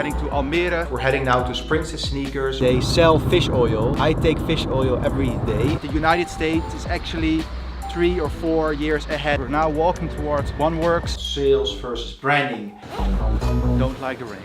heading to Almere. We're heading now to Springs and Sneakers. They sell fish oil. I take fish oil every day. The United States is actually 3 or 4 years ahead. We're now walking towards OneWorks. Sales versus branding. Don't like the rain.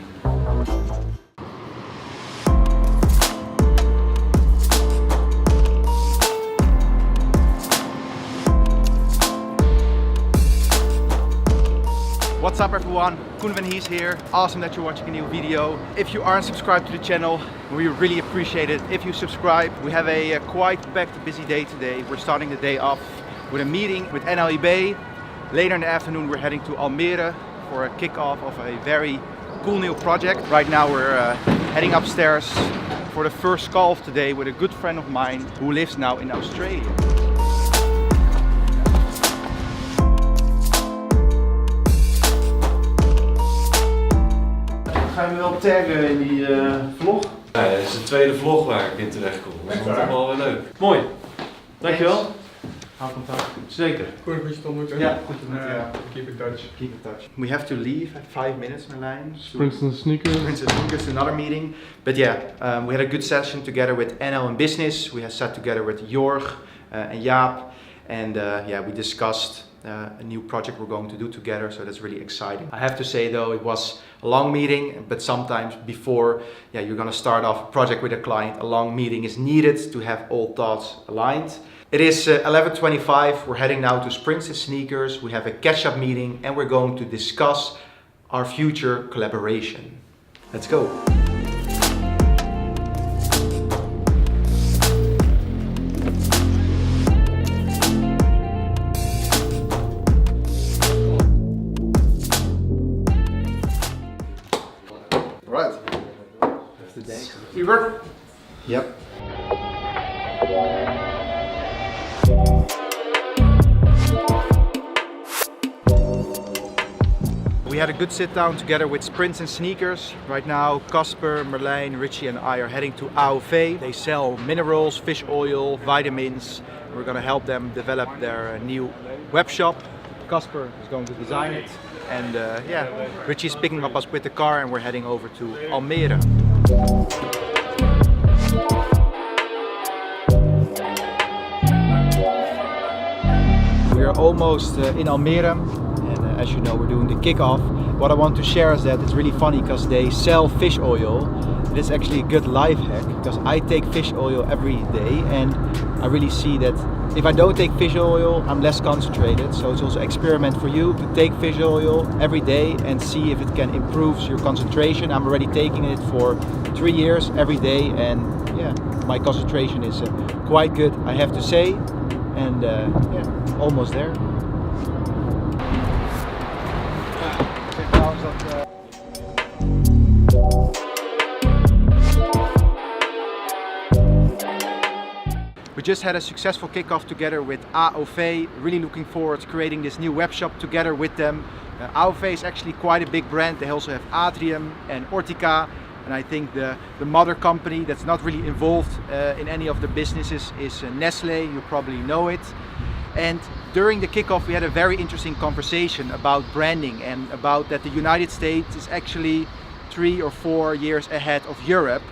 What's up everyone, Coen van Hees here. Awesome that you're watching a new video. If you aren't subscribed to the channel, we really appreciate it if you subscribe. We have a quite packed busy day today. We're starting the day off with a meeting with NLEB. Later in the afternoon we're heading to Almere for a kickoff of a very cool new project. Right now we're heading upstairs for the first call of today with a good friend of mine who lives now in Australia. Ga je me wel taggen in die vlog? Ja, dit is de tweede vlog waar ik in terecht kom. Dat is toch wel weer leuk. Mooi. Dankjewel. Hou contact. Zeker. Goed dat je het ontmoeten. Ja, goed te moeten. Keep in touch. Keep in touch. We have to leave at 5 minutes, Marlijn. Sprints and Sneakers. Sprints and Sneakers, another meeting. But yeah, we had a good session together with NL in Business. We had sat together with Jorg and Jaap. And yeah, we discussed a new project we're going to do together, so that's really exciting. I have to say though, it was a long meeting, but sometimes before you're going to start off a project with a client, a long meeting is needed to have all thoughts aligned. It is 11:25, we're heading now to Springs and Sneakers. We have a catch-up meeting and we're going to discuss our future collaboration. Let's go. Right. That's the day. Uber? Yep. We had a good sit down together with Sprints and Sneakers. Right now, Casper, Marlijn, Richie and I are heading to AOV. They sell minerals, fish oil, vitamins. We're going to help them develop their new web shop. Casper is going to design it. And yeah, Richie's picking up us with the car and we're heading over to Almere. We are almost in Almere, and as you know, we're doing the kickoff. What I want to share is that it's really funny because they sell fish oil. It is actually a good life hack because I take fish oil every day, and I really see that if I don't take fish oil, I'm less concentrated. So it's also an experiment for you to take fish oil every day and see if it can improve your concentration. I'm already taking it for 3 years every day, and yeah, my concentration is quite good, I have to say. And yeah, almost there. We just had a successful kickoff together with AOV. Really looking forward to creating this new web shop together with them. AOV is actually quite a big brand. They also have Atrium and Ortica. And I think the mother company that's not really involved in any of the businesses is Nestle. You probably know it. And during the kickoff we had a very interesting conversation about branding and about that the United States is actually 3 or 4 years ahead of Europe.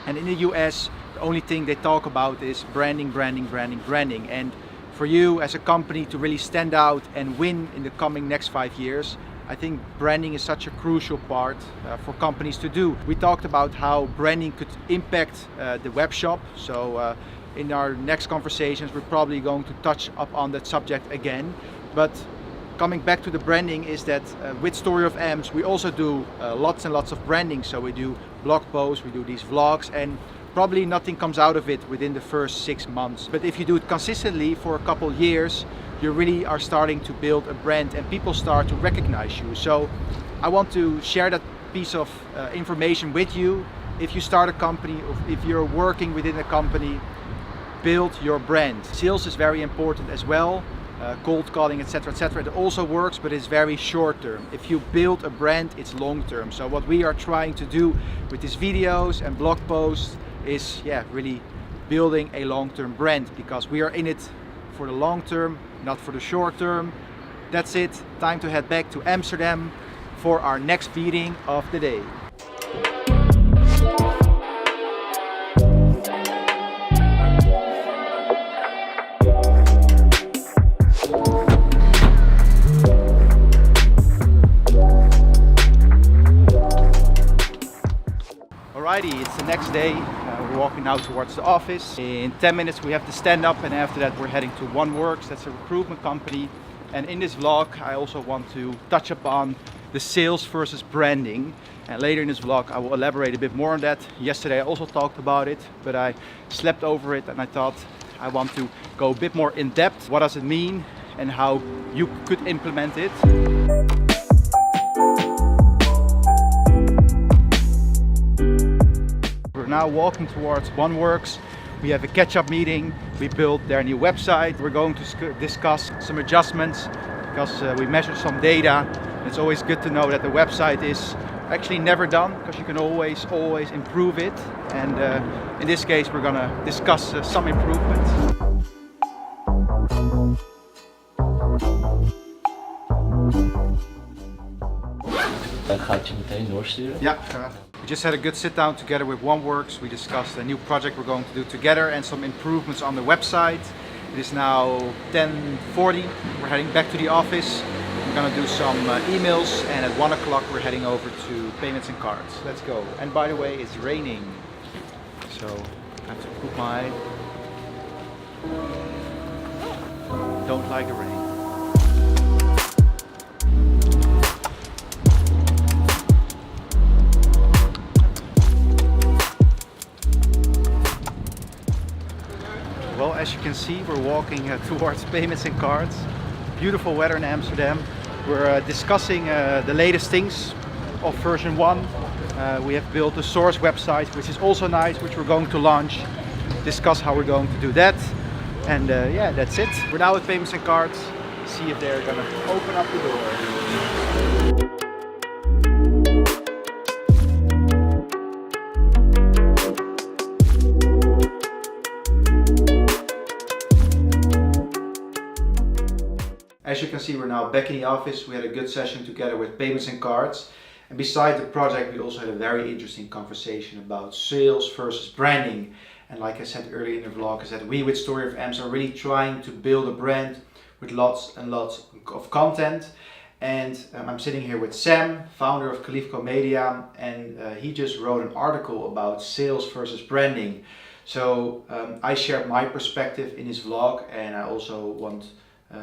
And in the US, the only thing they talk about is branding, branding, branding, branding. And for you as a company to really stand out and win in the coming next 5 years, I think branding is such a crucial part for companies to do. We talked about how branding could impact the web shop. So in our next conversations, we're probably going to touch upon that subject again. But coming back to the branding is that with Story of AMS, we also do lots and lots of branding. So we do blog posts, we do these vlogs, and probably nothing comes out of it within the first 6 months. But if you do it consistently for a couple years, you really are starting to build a brand and people start to recognize you. So I want to share that piece of information with you. If you start a company, or if you're working within a company, build your brand. Sales is very important as well. Cold calling, etc., etc. It also works, but it's very short term. If you build a brand, it's long term. So what we are trying to do with these videos and blog posts is really building a long-term brand, because we are in it for the long term, not for the short term. That's it. Time to head back to Amsterdam for our next meeting of the day. Alrighty, it's the next day. We're walking now towards the office. In 10 minutes we have to stand up, and after that we're heading to OneWorks. That's a recruitment company. And in this vlog I also want to touch upon the sales versus branding. And later in this vlog I will elaborate a bit more on that. Yesterday I also talked about it, but I slept over it and I thought I want to go a bit more in depth. What does it mean and how you could implement it. We're now walking towards OneWorks. We have a catch-up meeting. We built their new website. We're going to discuss some adjustments because we measured some data. It's always good to know that the website is actually never done, because you can always improve it. And in this case we're gonna discuss some improvements. Ga ik je meteen doorsturen? Ja, graag. We just had a good sit down together with OneWorks. We discussed a new project we're going to do together and some improvements on the website. It is now 10:40. We're heading back to the office. We're gonna do some emails, and at 1 o'clock we're heading over to payments and cards. Let's go. And by the way, it's raining, so I have to put my... Don't like the rain. Well, as you can see, we're walking towards payments and cards. Beautiful weather in Amsterdam. We're discussing the latest things of version 1. We have built a source website, which is also nice, which we're going to launch. Discuss how we're going to do that. And yeah, that's it. We're now at payments and cards. See if they're gonna open up the door. As you can see, we're now back in the office. We had a good session together with payments and cards. And beside the project, we also had a very interesting conversation about sales versus branding. And like I said earlier in the vlog, is that we with Story of AMS are really trying to build a brand with lots and lots of content. And I'm sitting here with Sam, founder of Califco Media, and he just wrote an article about sales versus branding. So I shared my perspective in his vlog, and I also want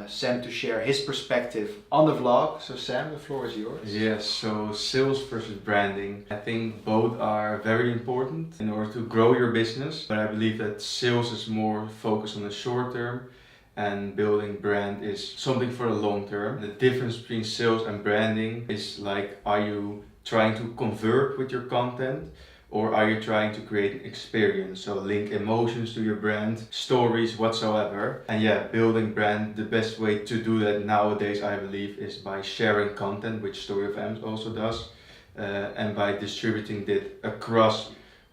Sam to share his perspective on the vlog. So Sam, the floor is yours. Yes, so sales versus branding. I think both are very important in order to grow your business, but I believe that sales is more focused on the short term and building brand is something for the long term. The difference between sales and branding is like, are you trying to convert with your content? Or are you trying to create an experience? So link emotions to your brand, stories, whatsoever. And yeah, building brand, the best way to do that nowadays, I believe, is by sharing content, which Story of AMS also does. And by distributing it across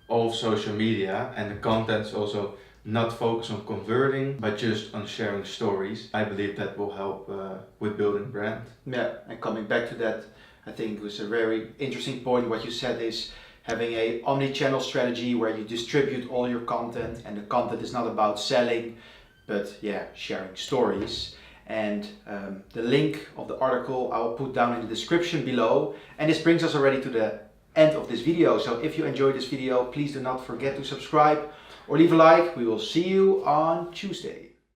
all social media. And the content is also not focused on converting, but just on sharing stories. I believe that will help with building brand. Yeah, and coming back to that, I think it was a very interesting point. What you said is having a omni-channel strategy where you distribute all your content, and the content is not about selling, but yeah, sharing stories. And the link of the article I will put down in the description below. And this brings us already to the end of this video. So if you enjoyed this video, please do not forget to subscribe or leave a like. We will see you on Tuesday.